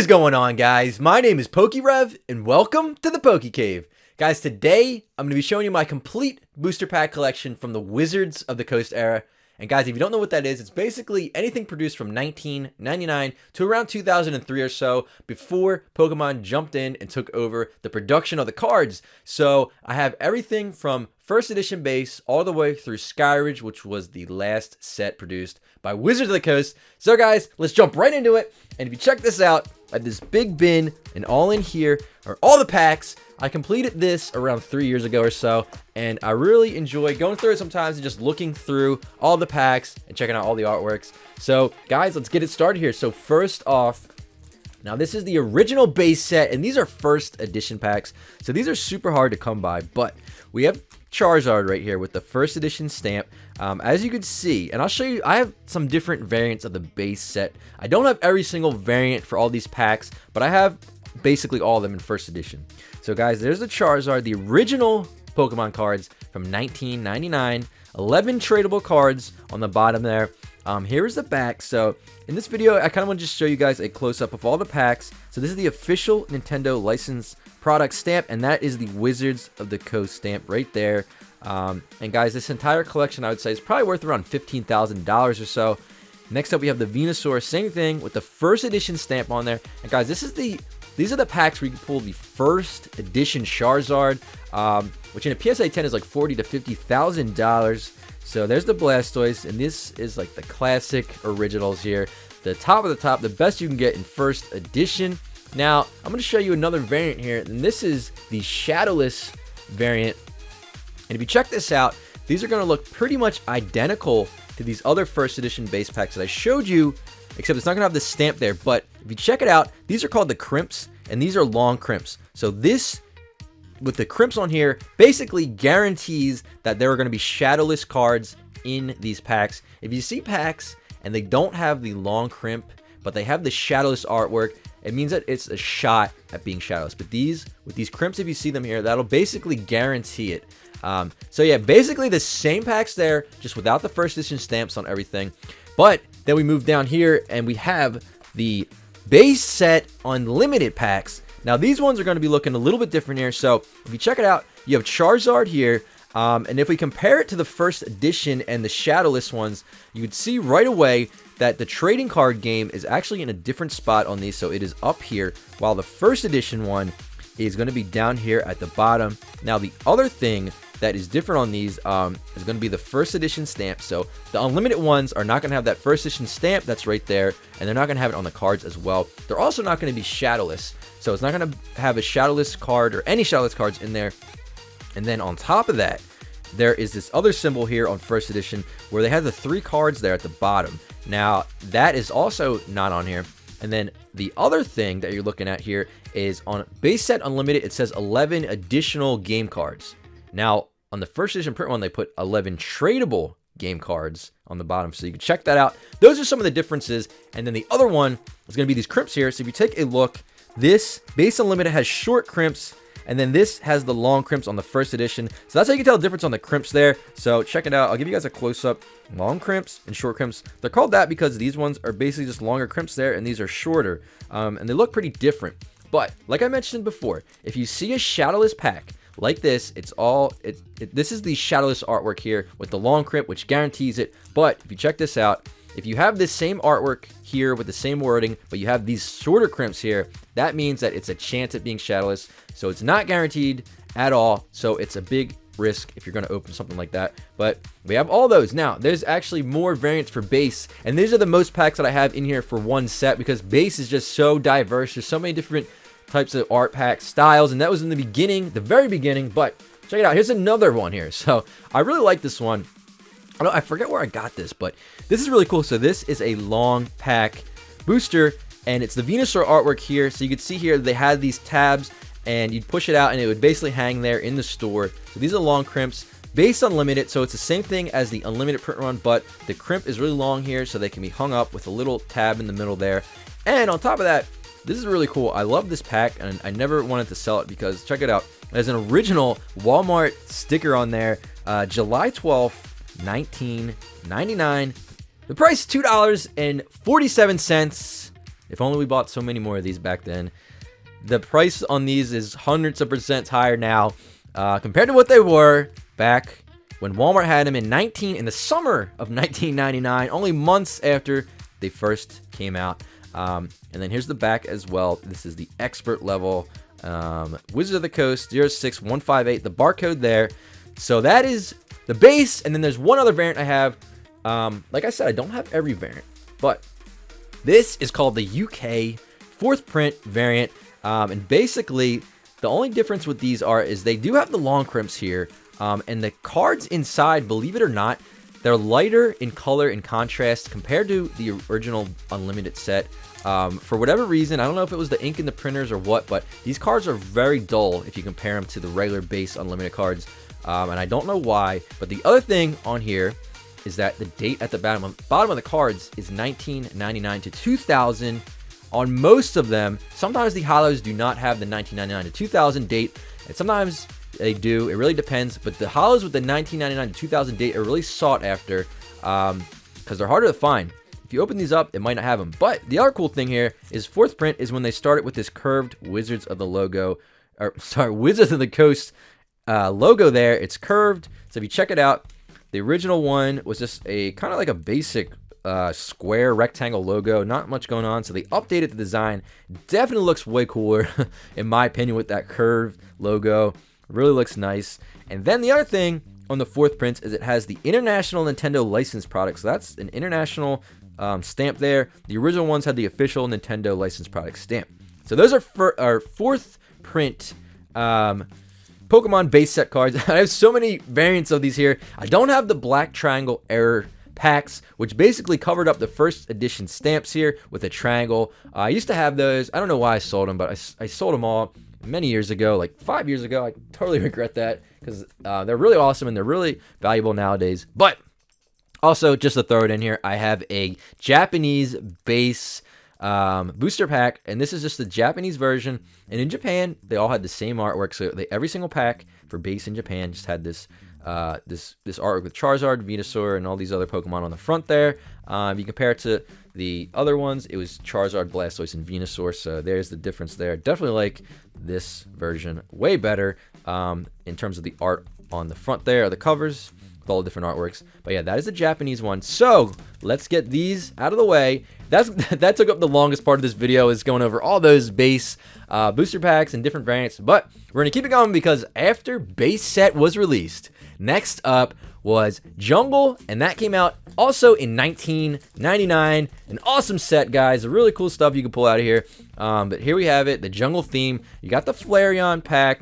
is going on, guys? My name is PokéRev, and welcome to the PokéCave. Guys, today I'm going to be showing you my complete booster pack collection from the Wizards of the Coast era. And guys, if you don't know what that is, it's basically anything produced from 1999 to around 2003 or so, before Pokemon jumped in and took over the production of the cards. So I have everything from first edition base all the way through Skyridge, which was the last set produced by Wizards of the Coast. So guys, let's jump right into it. And if you check this out, I have this big bin, and all in here are all the packs. I completed this around 3 years ago or so, and I really enjoy going through it sometimes and just looking through all the packs and checking out all the artworks. So guys, let's get it started here. So first off, now this is the original base set, and these are first edition packs, so these are super hard to come by. But we have Charizard right here with the first edition stamp. As you can see, and I'll show you, I have some different variants of the base set. I don't have every single variant for all these packs, but I have basically all of them in first edition. So guys, there's the Charizard, the original Pokemon cards from 1999, 11 tradable cards on the bottom there. Here's the back. So in this video, I kind of want to just show you guys a close-up of all the packs. So this is the official Nintendo licensed product stamp, and that is the Wizards of the Coast stamp right there. And guys, this entire collection, I would say, is probably worth around $15,000 or so. Next up, we have the Venusaur, same thing with the first edition stamp on there. And guys, these are the packs where you can pull the first edition Charizard, which in a PSA 10 is like $40,000 to $50,000. So there's the Blastoise, and this is like the classic originals here. The top of the top, the best you can get in first edition. Now, I'm going to show you another variant here, and this is the Shadowless variant. And if you check this out, these are going to look pretty much identical to these other first edition base packs that I showed you, except it's not going to have the stamp there. But if you check it out, these are called the crimps, and these are long crimps. So this, with the crimps on here, basically guarantees that there are going to be shadowless cards in these packs. If you see packs and they don't have the long crimp, but they have the shadowless artwork, it means that it's a shot at being shadowless. But with these crimps, if you see them here, that'll basically guarantee it. So yeah, basically the same packs there, just without the first edition stamps on everything. But then we move down here and we have the base set unlimited packs. Now these ones are going to be looking a little bit different here. So if you check it out, you have Charizard here. And if we compare it to the first edition and the shadowless ones, you would see right away that the trading card game is actually in a different spot on these. So it is up here, while the first edition one is going to be down here at the bottom. Now the other thing that is different on these is going to be the first edition stamp. So the unlimited ones are not going to have that first edition stamp that's right there, and they're not going to have it on the cards as well. They're also not going to be shadowless, so it's not going to have a shadowless card or any shadowless cards in there. And then on top of that, there is this other symbol here on first edition where they have the 3 cards there at the bottom. Now that is also not on here. And then the other thing that you're looking at here is on base set unlimited, it says 11 additional game cards. Now, on the first edition print one, they put 11 tradable game cards on the bottom, so you can check that out. Those are some of the differences. And then the other one is going to be these crimps here. So if you take a look, this base unlimited has short crimps, and then this has the long crimps on the first edition. So that's how you can tell the difference on the crimps there. So check it out. I'll give you guys a close-up. Long crimps and short crimps. They're called that because these ones are basically just longer crimps there, and these are shorter. And they look pretty different. But like I mentioned before, if you see a shadowless pack like this, this is the shadowless artwork here with the long crimp, which guarantees it. But if you check this out, if you have this same artwork here with the same wording, but you have these shorter crimps here, that means that it's a chance at being shadowless. So it's not guaranteed at all. So it's a big risk if you're going to open something like that. But we have all those. Now, there's actually more variants for base, and these are the most packs that I have in here for one set, because base is just so diverse. There's so many different types of art pack styles, and that was in the beginning, the very beginning. But check it out, here's another one here. So I really like this one. I forget where I got this, but this is really cool. So this is a long pack booster, and it's the Venusaur artwork here. So you can see here they had these tabs, and you'd push it out and it would basically hang there in the store. So these are long crimps, base unlimited, so it's the same thing as the unlimited print run, but the crimp is really long here, so they can be hung up with a little tab in the middle there. And on top of that, this is really cool. I love this pack, and I never wanted to sell it because check it out. There's an original Walmart sticker on there, July 12th, 1999. The price $2.47. If only we bought so many more of these back then. The price on these is hundreds of percent higher now compared to what they were back when Walmart had them in the summer of 1999, only months after they first came out. And then here's the back as well. This is the expert level Wizards of the Coast 06158, the barcode there. So that is the base, and then there's one other variant I have. Like I said, I don't have every variant, but this is called the UK 4th print variant. And basically, the only difference with these is they do have the long crimps here. And the cards inside, believe it or not, they're lighter in color and contrast compared to the original Unlimited set. For whatever reason, I don't know if it was the ink in the printers or what, but these cards are very dull if you compare them to the regular base Unlimited cards. And I don't know why, but the other thing on here is that the date at the bottom of the cards is 1999 to 2000 on most of them. Sometimes the hollows do not have the 1999 to 2000 date, and sometimes they do. It really depends, but the hollows with the 1999 to 2000 date are really sought after because they're harder to find. If you open these up, it might not have them. But the other cool thing here is 4th print is when they started with this curved Wizards of Wizards of the Coast logo there. It's curved, so if you check it out, the original one was just a kind of like a basic square rectangle logo, not much going on. So they updated the design. Definitely looks way cooler in my opinion with that curved logo. Really looks nice. And then the other thing on the 4th print is it has the International Nintendo licensed product. So that's an international stamp there. The original ones had the official Nintendo licensed product stamp. So those are our 4th print Pokemon base set cards. I have so many variants of these here. I don't have the Black Triangle Error packs, which basically covered up the first edition stamps here with a triangle. I used to have those. I don't know why I sold them, but I sold them all many years ago, like 5 years ago. I totally regret that because they're really awesome and they're really valuable nowadays. But also, just to throw it in here, I have a Japanese base booster pack, and this is just the Japanese version. And in Japan, they all had the same artwork. So every single pack for base in Japan just had this this artwork with Charizard, Venusaur, and all these other Pokemon on the front there. If you compare it to the other ones, it was Charizard, Blastoise, and Venusaur. So there's the difference there. Definitely like this version way better in terms of the art on the front there, the covers with all the different artworks. But yeah, that is the Japanese one. So let's get these out of the way. That took up the longest part of this video, is going over all those base booster packs and different variants. But we're going to keep it going because after base set was released, next up was Jungle, and that came out also in 1999. An awesome set, guys. Really cool stuff you can pull out of here. But here we have it, the Jungle theme. You got the Flareon pack,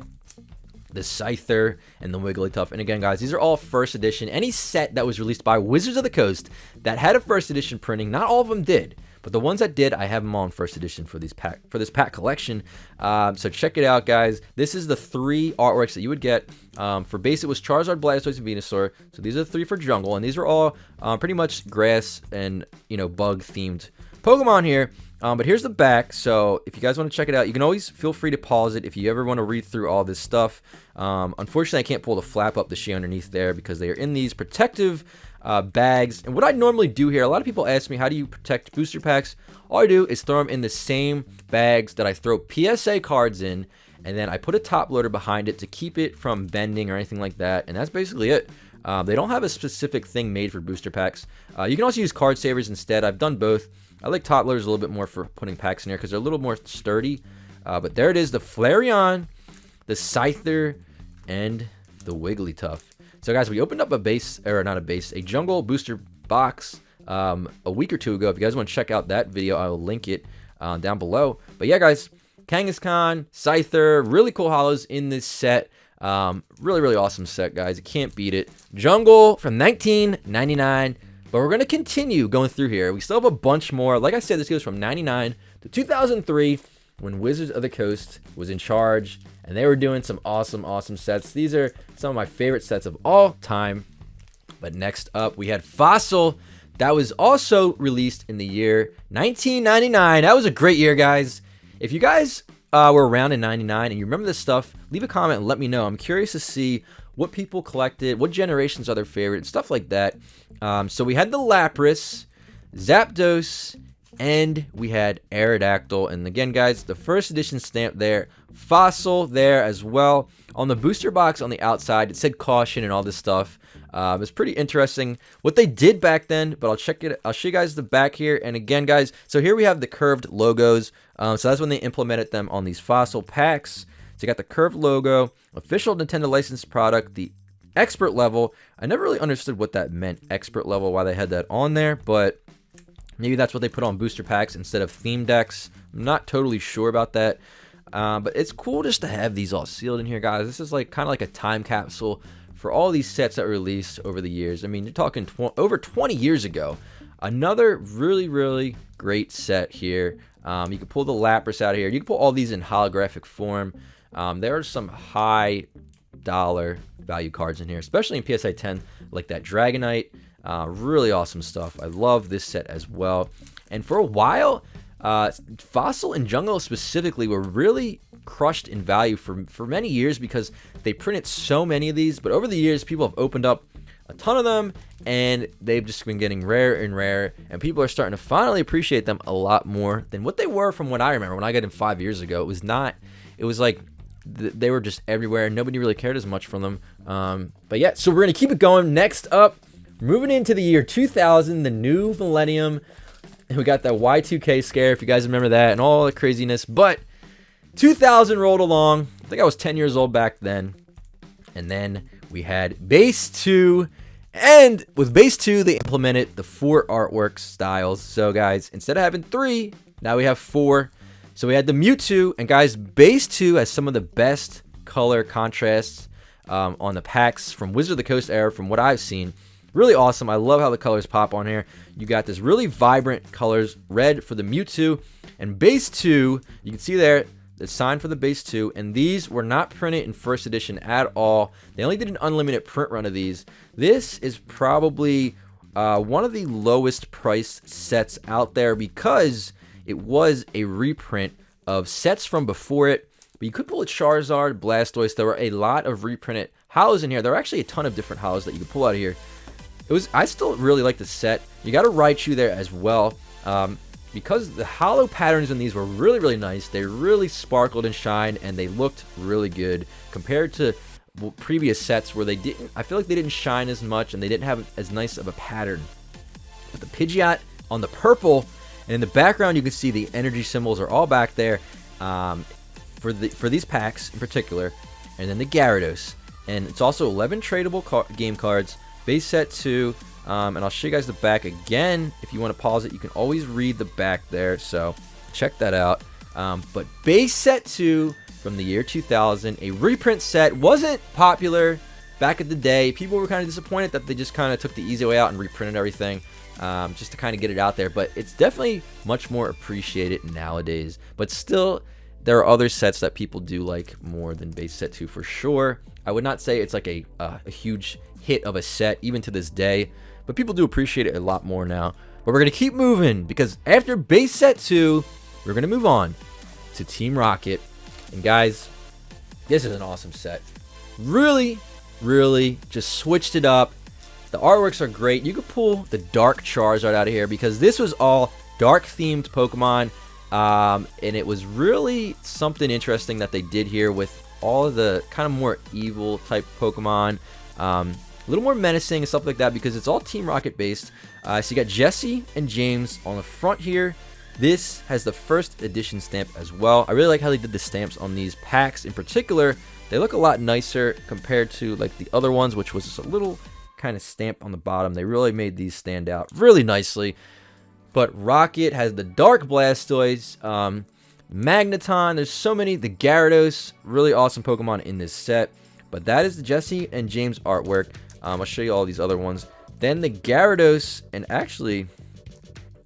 the Scyther, and the Wigglytuff. And again, guys, these are all first edition. Any set that was released by Wizards of the Coast that had a first edition printing, not all of them did, but the ones that did, I have them all in first edition for this pack collection. So check it out, guys. This is the 3 artworks that you would get. For base, it was Charizard, Blastoise, and Venusaur. So these are the 3 for Jungle, and these are all pretty much grass and bug themed Pokemon here. But here's the back. So if you guys want to check it out, you can always feel free to pause it if you ever want to read through all this stuff. Unfortunately, I can't pull the flap up to show underneath there because they are in these protective bags. And what I normally do here, a lot of people ask me, how do you protect booster packs? All I do is throw them in the same bags that I throw PSA cards in, and then I put a top loader behind it to keep it from bending or anything like that. And that's basically it. They don't have a specific thing made for booster packs. You can also use card savers instead. I've done both. I like top loaders a little bit more for putting packs in there because they're a little more sturdy. But there it is, the Flareon, the Scyther, and the Wigglytuff. So guys, we opened up a Jungle booster box a week or 2 ago. If you guys want to check out that video, I will link it down below. But yeah, guys, Kangaskhan, Scyther, really cool hollows in this set. Really, really awesome set, guys. You can't beat it. Jungle from 1999. But we're going to continue going through here. We still have a bunch more. Like I said, this goes from 99 to 2003 when Wizards of the Coast was in charge. And they were doing some awesome, awesome sets. These are some of my favorite sets of all time. But next up, we had Fossil. That was also released in the year 1999. That was a great year, guys. If you guys were around in 99 and you remember this stuff, leave a comment and let me know. I'm curious to see what people collected, what generations are their favorite, stuff like that. So we had the Lapras, Zapdos, And we had Aerodactyl. And again, guys, the first edition stamp there. Fossil there as well. On the booster box on the outside, it said caution and all this stuff. It was pretty interesting what they did back then, but I'll show you guys the back here. And again, guys, so here we have the curved logos. So that's when they implemented them on these Fossil packs. So you got the curved logo, official Nintendo licensed product, the expert level. I never really understood what that meant, expert level, why they had that on there, but maybe that's what they put on booster packs instead of theme decks. I'm not totally sure about that. But it's cool just to have these all sealed in here, guys. This is like kind of like a time capsule for all these sets that were released over the years. I mean, you're talking over 20 years ago. Another really, really great set here. You can pull the Lapras out of here. You can pull all these in holographic form. There are some high dollar value cards in here, especially in PSI 10, like that Dragonite. Really awesome stuff. I love this set as well. And for a while, Fossil and Jungle specifically were really crushed in value for many years because they printed so many of these. But over the years, people have opened up a ton of them, and they've just been getting rarer and rarer, and people are starting to finally appreciate them a lot more than what they were from what I remember when I got them 5 years ago. It was like they were just everywhere. Nobody really cared as much from them. But yeah, so we're going to keep it going. Next up, moving into the year 2000, the new millennium. And we got that Y2K scare, if you guys remember that, and all the craziness. But 2000 rolled along. I think I was 10 years old back then. And then we had Base 2. And with Base 2, they implemented the 4 artwork styles. So, guys, instead of having 3, now we have 4. So we had the Mewtwo. And, guys, Base 2 has some of the best color contrasts on the packs from Wizard of the Coast era from what I've seen. Really awesome. I love how the colors pop on here. You got this really vibrant colors. Red for the Mewtwo. And Base 2, you can see there, the sign for the Base 2. And these were not printed in first edition at all. They only did an unlimited print run of these. This is probably one of the lowest priced sets out there because it was a reprint of sets from before it. But you could pull a Charizard, Blastoise. There were a lot of reprinted holos in here. There are actually a ton of different holos that you could pull out of here. I still really like the set. You got a Raichu there as well. Because the holo patterns in these were really, really nice. They really sparkled and shined, and they looked really good compared to previous sets where I feel like they didn't shine as much and they didn't have as nice of a pattern. But the Pidgeot on the purple, and in the background you can see the energy symbols are all back there for these packs in particular. And then the Gyarados. And it's also 11 tradable game cards. Base set 2, and I'll show you guys the back again. If you want to pause it, you can always read the back there, so check that out. But base set 2 from the year 2000, a reprint set, wasn't popular back in the day. People were kind of disappointed that they just kind of took the easy way out and reprinted everything just to kind of get it out there. But it's definitely much more appreciated nowadays. But still, there are other sets that people do like more than base set 2 for sure. I would not say it's like a huge hit of a set even to this day, but people do appreciate it a lot more now. But we're going to keep moving because after base set 2, we're going to move on to Team Rocket. And guys, this is an awesome set. Really, really just switched it up. The artworks are great. You could pull the Dark Charizard out of here because this was all dark themed Pokemon. And it was really something interesting that they did here with all of the kind of more evil type Pokemon. A little more menacing and stuff like that because it's all Team Rocket based. So you got Jesse and James on the front here. This has the first edition stamp as well. I really like how they did the stamps on these packs in particular. They look a lot nicer compared to like the other ones, which was just a little kind of stamp on the bottom. They really made these stand out really nicely. But Rocket has the Dark Blastoise, Magneton. There's so many. The Gyarados, really awesome Pokemon in this set. But that is the Jesse and James artwork. I'll show you all these other ones. Then the Gyarados, and actually,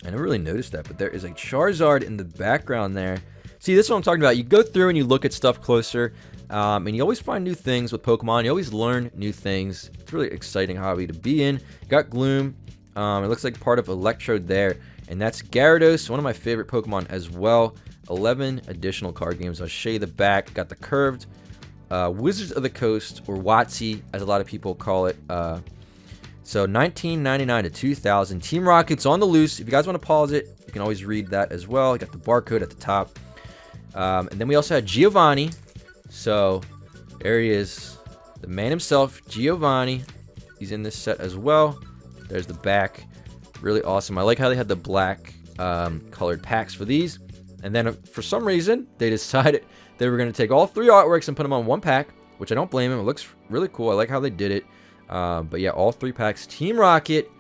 I never really noticed that, but there is a Charizard in the background there. See, this is what I'm talking about. You go through and you look at stuff closer, and you always find new things with Pokemon. You always learn new things. It's a really exciting hobby to be in. You got Gloom. It looks like part of Electrode there, and that's Gyarados, one of my favorite Pokemon as well. 11 additional card games. I'll show you the back. Got the curved Wizards of the Coast, or WotC, as a lot of people call it, So 1999 to 2000. Team Rocket's on the loose. If you guys want to pause it, you can always read that as well. You got the barcode at the top. And then we also had Giovanni. So there he is, the man himself, Giovanni. He's in this set as well. There's the back. Really awesome. I like how they had the black colored packs for these. And then for some reason, they decided they were going to take all 3 artworks and put them on 1 pack, which I don't blame them. It looks really cool. I like how they did it. But yeah, all 3 packs. Team Rocket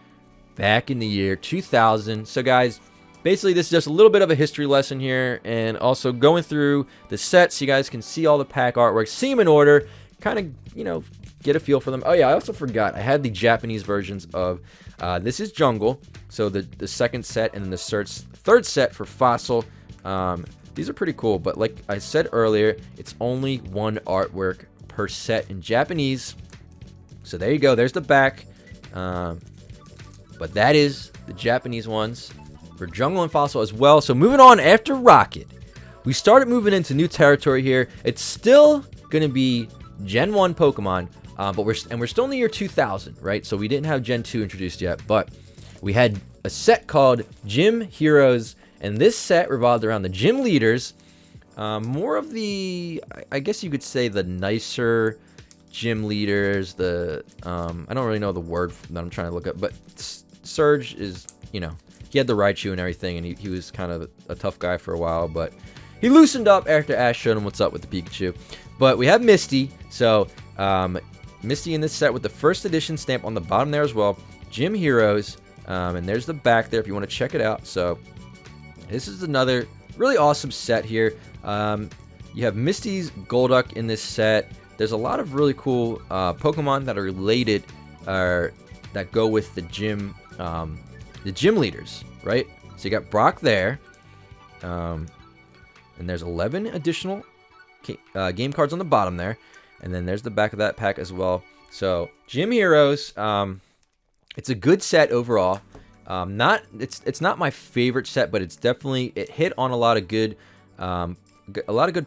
back in the year 2000. So guys, basically this is just a little bit of a history lesson here, and also going through the sets so you guys can see all the pack artworks, see them in order, kind of, you know, get a feel for them. Oh yeah, I also forgot, I had the Japanese versions of this is Jungle, so the second set, and then the third set for Fossil. These are pretty cool, but like I said earlier, it's only 1 artwork per set in Japanese. So there you go, there's the back. But that is the Japanese ones for Jungle and Fossil as well. So moving on, after Rocket, we started moving into new territory here. It's still going to be Gen 1 Pokemon, but we're still in the year 2000, right? So we didn't have Gen 2 introduced yet, but we had a set called Gym Heroes, and this set revolved around the gym leaders. More of the, I guess you could say, the nicer gym leaders. The I don't really know the word that I'm trying to look up, but Surge is, you know, he had the Raichu and everything, and he was kind of a tough guy for a while, but he loosened up after Ash showed him what's up with the Pikachu. But we have Misty, so Misty in this set with the first edition stamp on the bottom there as well. Gym Heroes, and there's the back there if you want to check it out. So this is another really awesome set here. You have Misty's Golduck in this set. There's a lot of really cool Pokemon that are related, that go with the gym leaders, right? So you got Brock there, and there's 11 additional game cards on the bottom there, and then there's the back of that pack as well. So Gym Heroes, it's a good set overall. It's not my favorite set, but it hit on a lot of good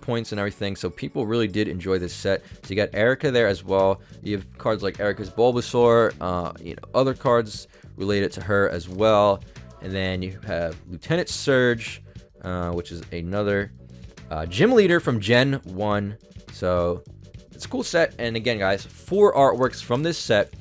points and everything, so people really did enjoy this set. So you got Erica there as well. You have cards like Erica's Bulbasaur, you know, other cards related to her as well. And then you have Lieutenant Surge, which is another gym leader from Gen 1. So it's a cool set. And again, guys, 4 artworks from this set,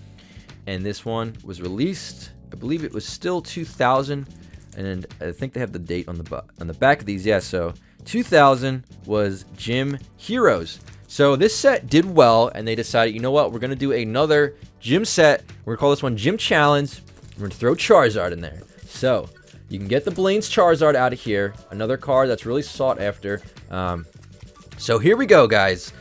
and this one was released, I believe it was still 2000, and I think they have the date on the back of these. Yeah, so 2000 was Gym Heroes. So this set did well, and they decided, you know what, we're going to do another gym set. We're going to call this one Gym Challenge. We're going to throw Charizard in there. So you can get the Blaine's Charizard out of here. Another card that's really sought after. So here we go, guys.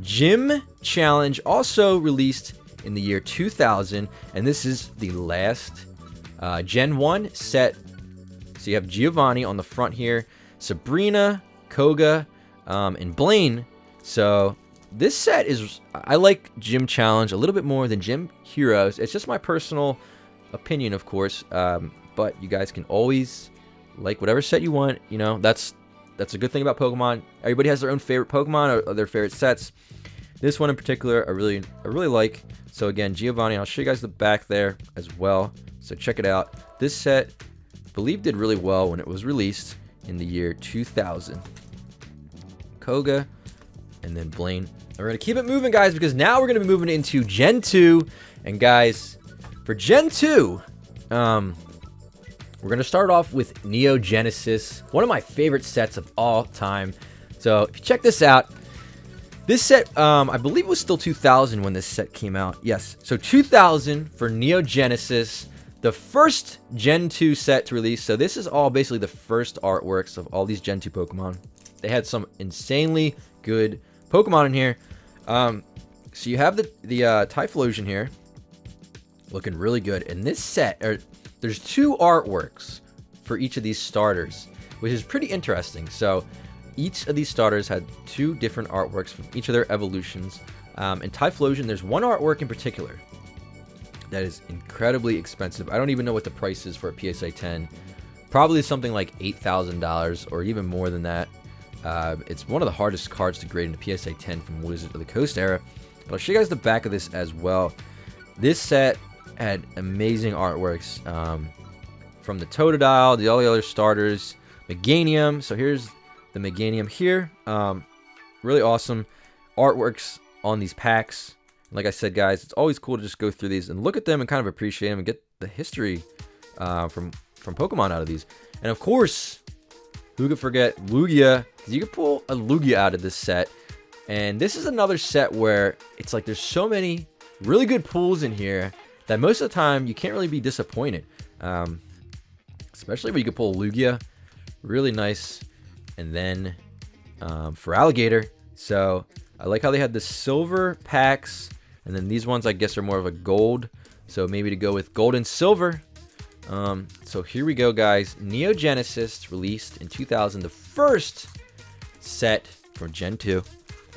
Gym Challenge, also released in the year 2000, and this is the last Gen 1 set. So you have Giovanni on the front here, Sabrina, Koga, and Blaine. So this set is, I like Gym Challenge a little bit more than Gym Heroes. It's just my personal opinion, of course, but you guys can always like whatever set you want. You know, that's a good thing about Pokemon. Everybody has their own favorite Pokemon or their favorite sets. This one in particular, I really like. So again, Giovanni, I'll show you guys the back there as well. So check it out. This set, I believe, did really well when it was released in the year 2000. Koga, and then Blaine. And we're going to keep it moving, guys, because now we're going to be moving into Gen 2. And guys, for Gen 2, we're going to start off with Neo Genesis, one of my favorite sets of all time. So if you check this out, this set, I believe it was still 2000 when this set came out. Yes, so 2000 for Neo Genesis, the first Gen 2 set to release. So this is all basically the first artworks of all these Gen 2 Pokemon. They had some insanely good Pokemon in here. So you have the Typhlosion here, looking really good. And this set, there's 2 artworks for each of these starters, which is pretty interesting. So each of these starters had 2 different artworks from each of their evolutions. In Typhlosion, there's one artwork in particular that is incredibly expensive. I don't even know what the price is for a PSA 10. Probably something like $8,000 or even more than that. It's one of the hardest cards to grade in a PSA 10 from Wizards of the Coast era. But I'll show you guys the back of this as well. This set had amazing artworks from the Totodile, all the other starters, Meganium. So here's the Meganium here. Really awesome artworks on these packs. Like I said, guys, it's always cool to just go through these and look at them and kind of appreciate them and get the history from Pokemon out of these. And of course, who could forget Lugia? You could pull a Lugia out of this set. And this is another set where it's like there's so many really good pulls in here that most of the time you can't really be disappointed. Especially when you could pull Lugia. Really nice. And then for Alligator. So I like how they had the silver packs. And then these ones I guess are more of a gold. So maybe to go with gold and silver. So here we go, guys. Neo Genesis released in 2000. The first set from Gen 2. And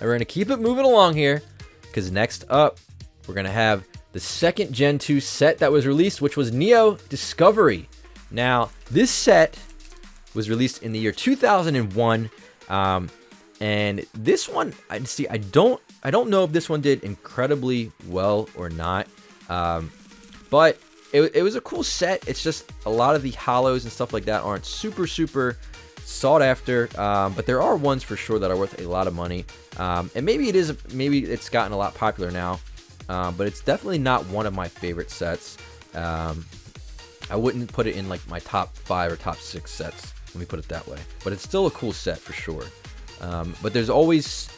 we're going to keep it moving along here. Because next up, we're going to have the second Gen 2 set that was released, which was Neo Discovery. Now, this set was released in the year 2001. And this one, I don't know if this one did incredibly well or not. But it was a cool set. It's just a lot of the hollows and stuff like that aren't super sought after. But there are ones for sure that are worth a lot of money. And maybe it's gotten a lot popular now. But it's definitely not one of my favorite sets. I wouldn't put it in like my top 5 or top 6 sets. Let me put it that way. But it's still a cool set for sure. But there's always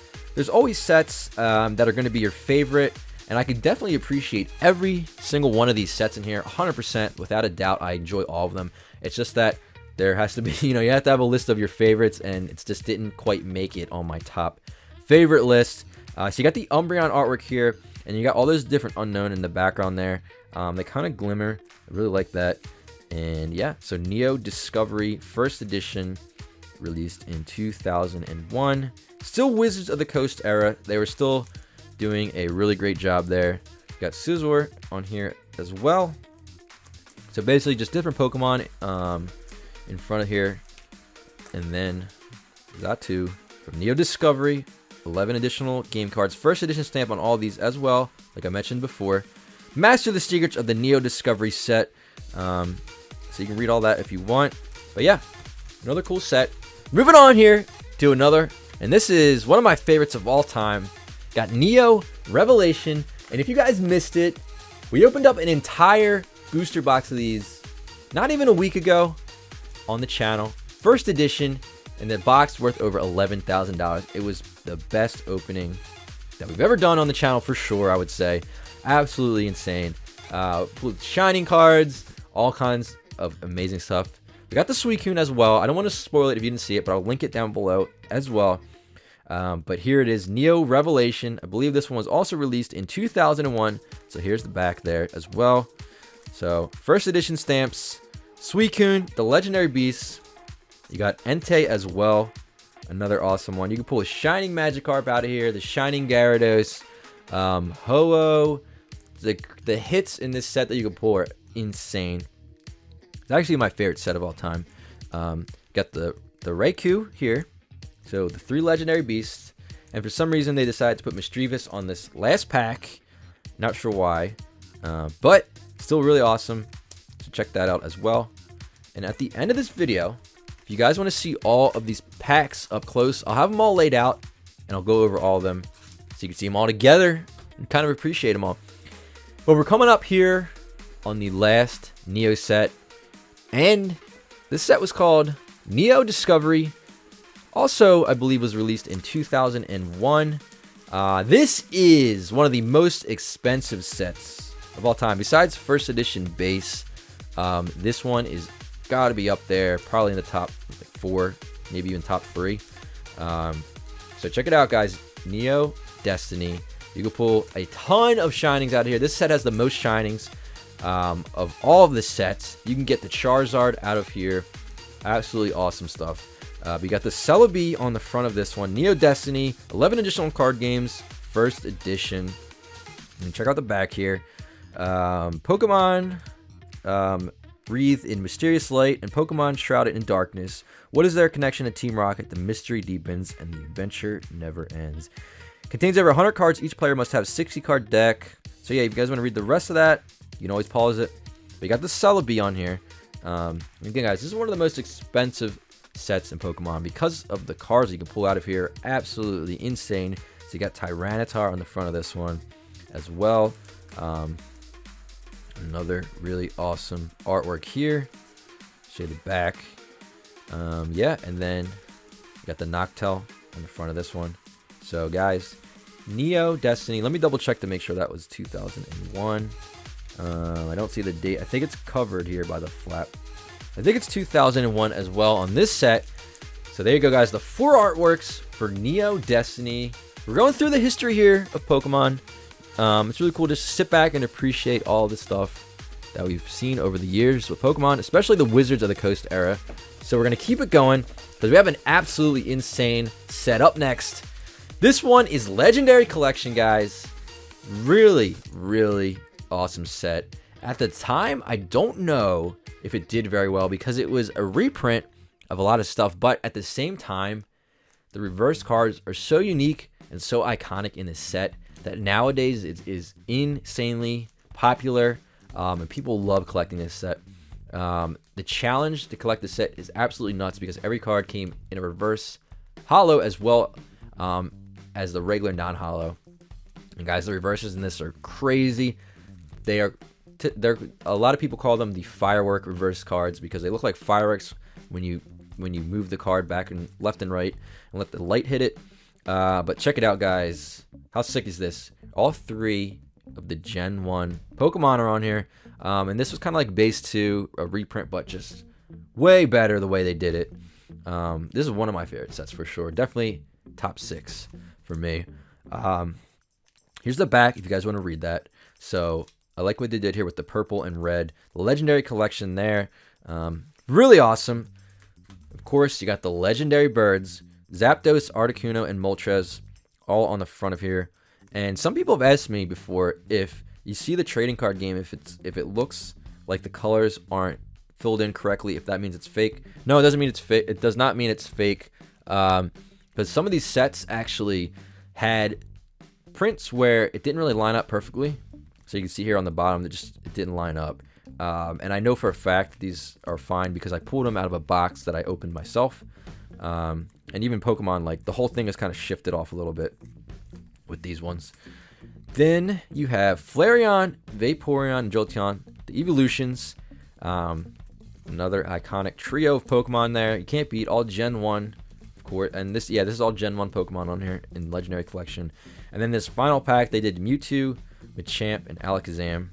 sets that are going to be your favorite, and I can definitely appreciate every single one of these sets in here 100%. Without a doubt, I enjoy all of them. It's just that there has to be, you have to have a list of your favorites, and it just didn't quite make it on my top favorite list. So you got the Umbreon artwork here, and you got all those different unknown in the background there. They kind of glimmer. I really like that. And yeah, so Neo Discovery first edition, released in 2001. Still Wizards of the Coast era. They were still doing a really great job there. Got Scizor on here as well. So basically just different Pokemon in front of here. And then Xatu from Neo Discovery. 11 additional game cards. First edition stamp on all these as well, like I mentioned before. Master the Secrets of the Neo Discovery set. So you can read all that if you want. But yeah, another cool set. Moving on here to another, and this is one of my favorites of all time. Got Neo Revelation, and if you guys missed it, we opened up an entire booster box of these not even a week ago on the channel. First edition, and the box worth over $11,000. It was the best opening that we've ever done on the channel for sure, I would say. Absolutely insane. Shining cards, all kinds of amazing stuff. We got the Suicune as well. I don't want to spoil it if you didn't see it, but I'll link it down below as well. But here it is, Neo Revelation. I believe this one was also released in 2001. So here's the back there as well. So first edition stamps, Suicune, the Legendary Beast. You got Entei as well. Another awesome one. You can pull a Shining Magikarp out of here, the Shining Gyarados, Ho-Oh. The hits in this set that you can pull are insane. It's actually my favorite set of all time. Got the Raikou here. So the 3 legendary beasts. And for some reason they decided to put Misdreavus on this last pack. Not sure why. But still really awesome. So check that out as well. And at the end of this video, if you guys want to see all of these packs up close, I'll have them all laid out. And I'll go over all of them so you can see them all together and kind of appreciate them all. But we're coming up here on the last Neo set. And this set was called Neo Discovery. Also, I believe was released in 2001. This is one of the most expensive sets of all time. Besides first edition base, this one is got to be up there. Probably in the top 4, maybe even top 3. So check it out, guys. Neo Destiny. You can pull a ton of Shinings out of here. This set has the most Shinings of all of the sets. You can get the Charizard out of here. Absolutely awesome stuff. We got the Celebi on the front of this one. Neo Destiny, 11 additional card games, first edition. And check out the back here. Pokemon Wreathed in Mysterious Light and Pokemon Shrouded in Darkness. What is their connection to Team Rocket? The mystery deepens and the adventure never ends. Contains over 100 cards. Each player must have a 60 card deck. So yeah, if you guys want to read the rest of that, You can always pause it. But you got the Celebi on here. Again, guys, this is one of the most expensive sets in Pokemon because of the cards you can pull out of here. Absolutely insane. So you got Tyranitar on the front of this one as well. Another really awesome artwork here. Shaded back. Yeah, and then you got the Noctowl on the front of this one. So, guys, Neo Destiny. Let me double check to make sure that was 2001. I don't see the date. I think it's covered here by the flap. I think it's 2001 as well on this set. So there you go, guys. The 4 artworks for Neo Destiny. We're going through the history here of Pokemon. It's really cool to just sit back and appreciate all the stuff that we've seen over the years with Pokemon, especially the Wizards of the Coast era. So we're going to keep it going because we have an absolutely insane set up next. This one is Legendary Collection, guys. Really, really awesome set. At the time, I don't know if it did very well because it was a reprint of a lot of stuff, but at the same time, the reverse cards are so unique and so iconic in this set that nowadays it is insanely popular, and people love collecting this set. The challenge to collect the set is absolutely nuts because every card came in a reverse holo as well as the regular non-holo. And guys, the reverses in this are crazy. They're a lot of people call them the firework reverse cards because they look like fireworks when you move the card back and left and right and let the light hit it. But check it out, guys. How sick is this? All 3 of the Gen 1 Pokemon are on here. And this was kind of like base 2, a reprint, but just way better the way they did it. This is one of my favorite sets for sure. Definitely top 6 for me. Here's the back if you guys want to read that. So I like what they did here with the purple and red. The Legendary Collection there. Really awesome. Of course, you got the legendary birds. Zapdos, Articuno, and Moltres all on the front of here. And some people have asked me before if you see the trading card game, if it looks like the colors aren't filled in correctly, if that means it's fake. No, it doesn't mean it's fake. It does not mean it's fake. Because some of these sets actually had prints where it didn't really line up perfectly. So you can see here on the bottom that it didn't line up. And I know for a fact these are fine because I pulled them out of a box that I opened myself. And even Pokemon, like the whole thing is kind of shifted off a little bit with these ones. Then you have Flareon, Vaporeon, and Jolteon, the evolutions. Another iconic trio of Pokemon there. You can't beat all Gen 1, of course. And this is all Gen 1 Pokemon on here in Legendary Collection. And then this final pack, they did Mewtwo, Machamp, and Alakazam.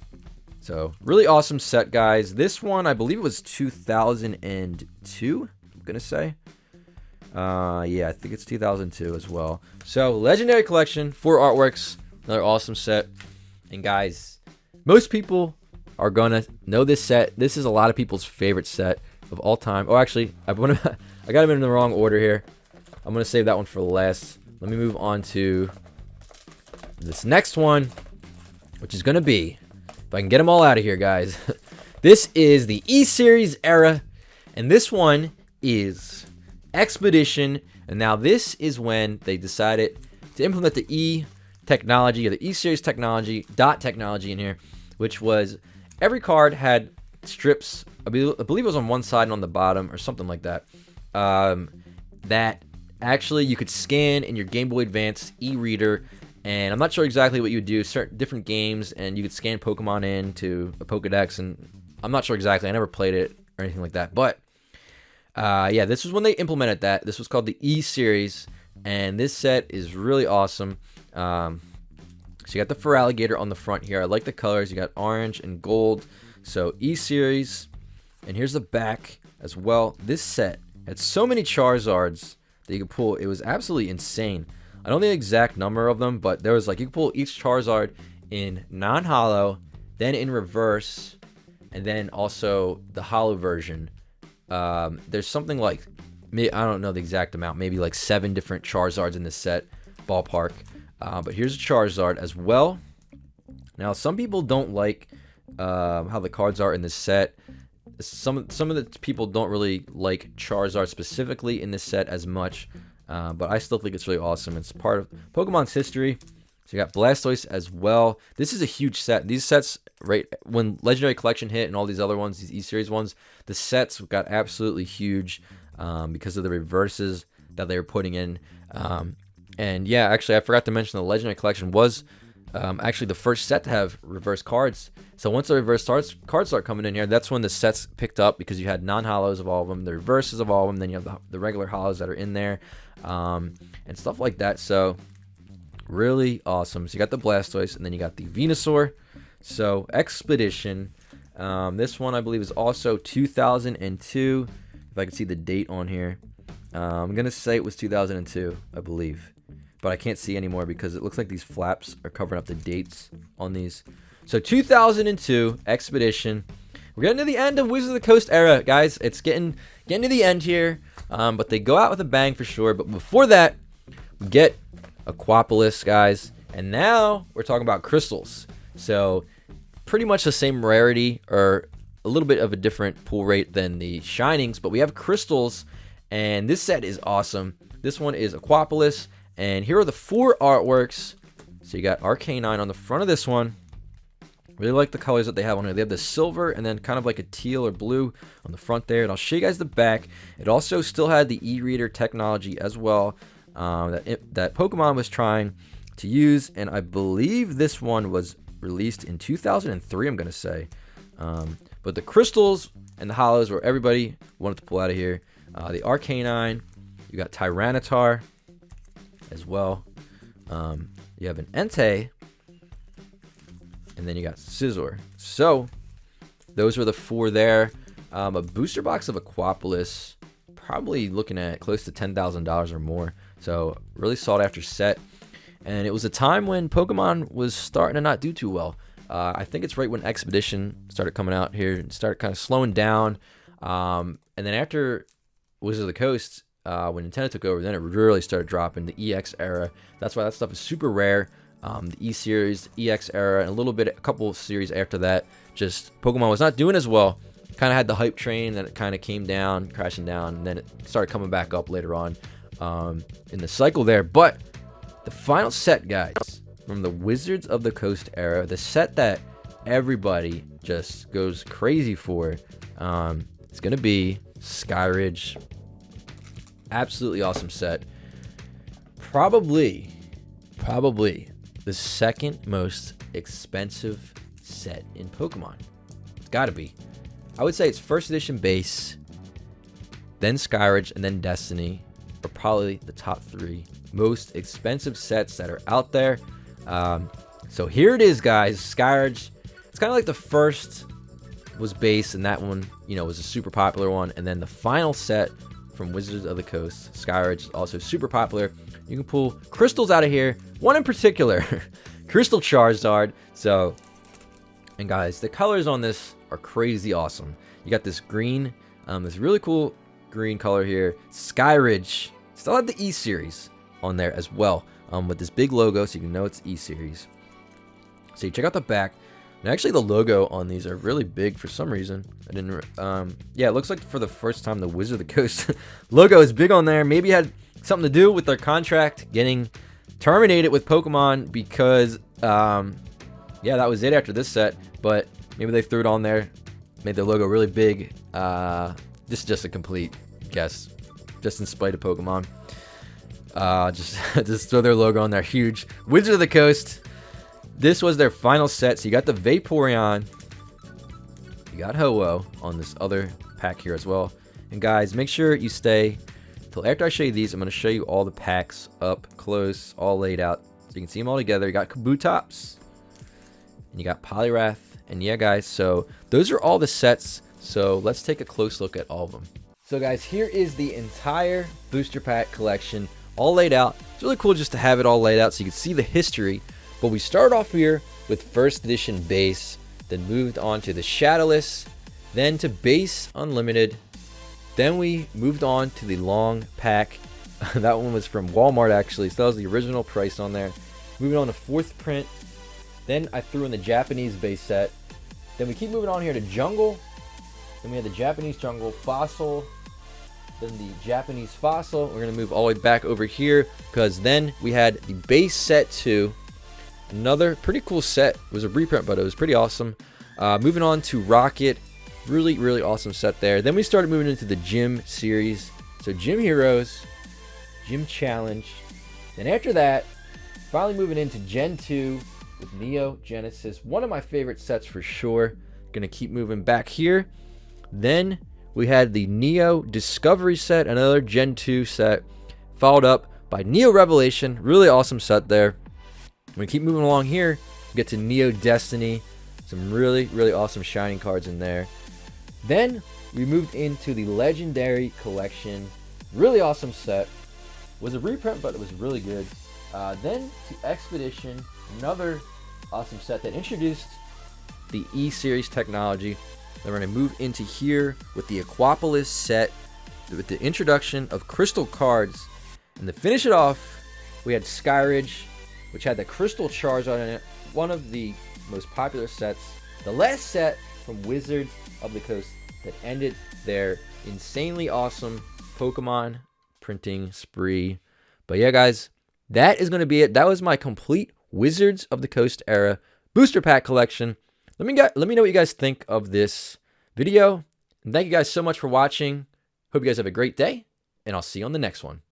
So really awesome set, guys. This one, I believe it was 2002, I'm going to say. Yeah, I think it's 2002 as well. So, Legendary Collection, 4 artworks, another awesome set. And guys, most people are gonna know this set. This is a lot of people's favorite set of all time. Oh, actually, I got them in the wrong order here. I'm gonna save that one for last. Let me move on to this next one, which is gonna be, if I can get them all out of here, guys. This is the E-Series era, and this one is Expedition. And now this is when they decided to implement the E technology, or the E-Series technology, dot technology in here, which was every card had strips, I believe it was on one side and on the bottom or something like that, that actually you could scan in your Game Boy Advance e-reader. And I'm not sure exactly what you would do, certain different games, and you could scan Pokemon into a Pokedex, and I'm not sure exactly. I never played it or anything like that, but yeah, this was when they implemented that. This was called the E-Series, and this set is really awesome. So you got the Feraligatr on the front here. I like the colors. You got orange and gold. So E-Series, and here's the back as well. This set had so many Charizards that you could pull. It was absolutely insane. I don't know the exact number of them, but there was like, you could pull each Charizard in non-holo, then in reverse, and then also the holo version. There's something like, I don't know the exact amount, maybe like 7 different Charizards in this set, ballpark. But here's a Charizard as well. Now, some people don't like how the cards are in this set. Some of the people don't really like Charizard specifically in this set as much. But I still think it's really awesome. It's part of Pokemon's history. So you got Blastoise as well. This is a huge set. These sets, right when Legendary Collection hit and all these other ones, these E-Series ones, the sets got absolutely huge because of the reverses that they were putting in. And yeah, actually, I forgot to mention the Legendary Collection was actually the first set to have reverse cards. So once the reverse cards start coming in here, that's when the sets picked up, because you had non-hollows of all of them, the reverses of all of them, then you have the regular hollows that are in there, and stuff like that. So really awesome. So you got the Blastoise, and then you got the Venusaur. So Expedition, this one I believe is also 2002, if I can see the date on here. I'm gonna say it was 2002, I believe, but I can't see anymore because it looks like these flaps are covering up the dates on these. So 2002 Expedition. We're getting to the end of Wizards of the Coast era, guys. It's getting to the end here, but they go out with a bang for sure. But before that, we get Aquapolis, guys, and now we're talking about crystals. So pretty much the same rarity, or a little bit of a different pull rate than the Shinings, but we have crystals, and this set is awesome. This one is Aquapolis, and here are the 4 artworks. So you got Arcanine on the front of this one. Really like the colors that they have on here. They have the silver and then kind of like a teal or blue on the front there. And I'll show you guys the back. It also still had the e-reader technology as well, that Pokemon was trying to use. And I believe this one was released in 2003, I'm going to say. But the crystals and the hollows were everybody wanted to pull out of here. The Arcanine, you got Tyranitar as well. You have an Entei, and then you got Scizor. So those were the 4 there. A booster box of Aquapolis, probably looking at close to $10,000 or more. So really sought after set. And it was a time when Pokemon was starting to not do too well. I think it's right when Expedition started coming out here and started kind of slowing down. And then after Wizards of the Coast, when Nintendo took over, then it really started dropping. The EX era. That's why that stuff is super rare. The E-Series, EX era, and a couple of series after that, just Pokemon was not doing as well. Kind of had the hype train, then it kind of came down, crashing down, and then it started coming back up later on in the cycle there. But the final set, guys, from the Wizards of the Coast era, the set that everybody just goes crazy for, it's going to be Skyridge. Absolutely awesome set. Probably the second most expensive set in Pokemon. It's got to be. I would say it's first edition base, then Skyridge, and then Destiny are probably the top 3 most expensive sets that are out there. So here it is, guys. Skyridge. It's kind of like the first was base, and that one, was a super popular one. And then the final set from Wizards of the Coast, Skyridge, is also super popular. You can pull crystals out of here. One in particular, Crystal Charizard. So, and guys, the colors on this are crazy awesome. You got this green, this really cool green color here. Skyridge still have the E-Series on there as well, with this big logo, so you can know it's E-Series. So you check out the back. And actually, the logo on these are really big for some reason. I didn't. Yeah, it looks like for the first time the Wizard of the Coast logo is big on there. Maybe it had something to do with their contract getting terminated with Pokemon, because yeah, that was it after this set. But maybe they threw it on there, made their logo really big. This is just a complete guess, just in spite of Pokemon. Just throw their logo on there, huge. Wizard of the Coast. This was their final set. So you got the Vaporeon, you got Ho-Oh on this other pack here as well. And guys, make sure you stay till after I show you these. I'm going to show you all the packs up close, all laid out, so you can see them all together. You got Kabutops, and you got Poliwrath, and yeah, guys, so those are all the sets. So let's take a close look at all of them. So guys, here is the entire booster pack collection, all laid out. It's really cool just to have it all laid out so you can see the history. But we started off here with first edition base, then moved on to the Shadowless, then to base unlimited, then we moved on to the long pack. That one was from Walmart actually, so that was the original price on there. Moving on to 4th print, then I threw in the Japanese base set. Then we keep moving on here to Jungle, then we had the Japanese Jungle, Fossil, then the Japanese Fossil. We're going to move all the way back over here, because then we had the base set 2. Another pretty cool set. It was a reprint, but it was pretty awesome. Moving on to Rocket. Really, really awesome set there. Then we started moving into the Gym series. So Gym Heroes, Gym Challenge. Then after that, finally moving into Gen 2 with Neo Genesis. One of my favorite sets for sure. Gonna keep moving back here. Then we had the Neo Discovery set, another Gen 2 set, followed up by Neo Revelation. Really awesome set there. We keep moving along here. We get to Neo Destiny. Some really, really awesome shining cards in there. Then we moved into the Legendary Collection. Really awesome set. Was a reprint, but it was really good. Then to Expedition, another awesome set that introduced the E-Series technology. Then we're going to move into here with the Aquapolis set with the introduction of crystal cards. And to finish it off, we had Skyridge, which had the crystal charge on it. One of the most popular sets. The last set from Wizards of the Coast that ended their insanely awesome Pokemon printing spree. But yeah, guys, that is going to be it. That was my complete Wizards of the Coast era booster pack collection. Let me know what you guys think of this video. And thank you guys so much for watching. Hope you guys have a great day, and I'll see you on the next one.